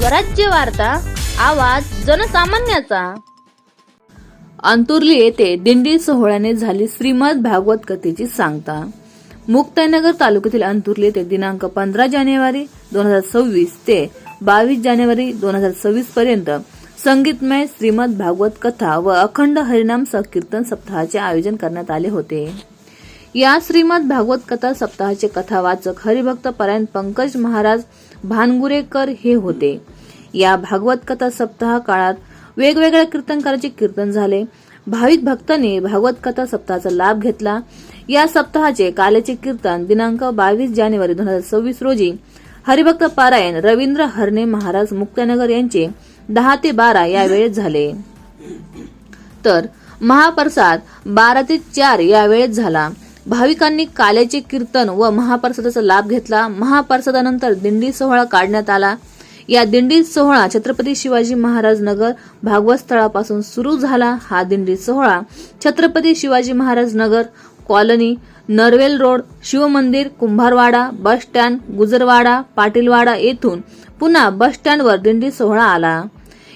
स्वराज्य वार्ता, आवाज जनसामान्याचा। अंतुर्ली येथे दिंडी सोहळ्याने झाली श्रीमद भागवत कथेची सांगता। मुक्ताईनगर तालुक्यातील अंतुर्ली येथे दिनांक 15 जानेवारी 2026 ते 22 जानेवारी 2026 पर्यंत संगीतमय श्रीमद भागवत कथा व अखंड हरिनाम संकीर्तन सप्ताहाचे आयोजन करण्यात आले होते। या श्रीमद भागवत कथा सप्ताहाचे कथावाचक हरिभक्त परायण पंकज महाराज भानगुरेकर हे होते। या भागवत कथा सप्ताह काळात वेगवेगळ्या कीर्तनकारांचे कीर्तन झाले। भाविक भक्तांनी भागवत कथा सप्ताहाचा लाभ घेतला। या सप्ताहाचे कालेचे कीर्तन दिनांक 22 जानेवारी 2026 रोजी हरिभक्त पारायण रवींद्र हरणे महाराज मुक्ताईनगर यांचे 10 ते 12 या वेळेत झाले, तर महाप्रसाद 12 ते 4 या वेळेत झाला। भाविकांनी काल्याचे कीर्तन व महाप्रसादाचा लाभ घेतला। महाप्रसादानंतर दिंडी सोहळा काढण्यात आला। या दिंडी सोहळा छत्रपती शिवाजी महाराज नगर भागवत स्थळापासून सुरू झाला। हा दिंडी सोहळा छत्रपती शिवाजी महाराज नगर कॉलनी, नरवेल रोड, शिवमंदिर, कुंभारवाडा, बस स्टँड, गुजरवाडा, पाटीलवाडा येथून पुन्हा बस स्टँडवर दिंडी सोहळा आला।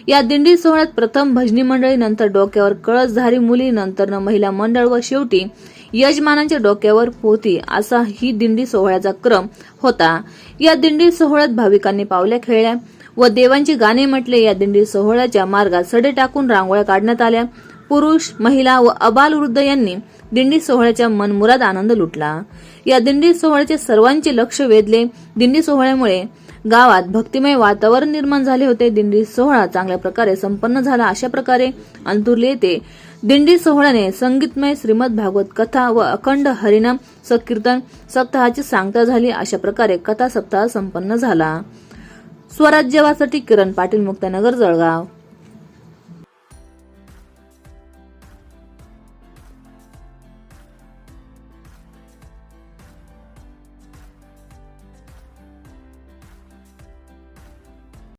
या दिंडी सोहळ्यात प्रथम भजनी मंडळी, नंतर डोक्यावर कळसधारी मुली, नंतर महिला मंडळ व शेवटी यजमानांच्या डोक्यावर पोथी असा ही दिंडी सोहळ्याचा क्रम होता। या दिंडी सोहळ्यात भाविकांनी पावल्या खेळल्या व देवांची गाणे म्हटले। या दिंडी सोहळ्याच्या मार्गात सडे टाकून रांगोळ्या काढण्यात आल्या। पुरुष, महिला व अबालवृद्ध यांनी दिंडी सोहळ्याचा मनमुराद आनंद लुटला। या दिंडी सोहळ्याचे सर्वांचे लक्ष वेधले। दिंडी सोहळ्यामुळे गावात भक्तिमय वातावरण निर्माण झाले होते। दिंडी सोहळा चांगल्या प्रकारे संपन्न झाला। अशा प्रकारे अंतुर्ली येथे दिंडी सोहळ्याने संगीतमय श्रीमद भागवत कथा व अखंड हरिनाम संकीर्तन सप्ताहाची सांगता झाली। अशा प्रकारे कथा सप्ताह संपन्न झाला। स्वराज्यवासाठी किरण पाटील, मुक्ताईनगर, जळगाव।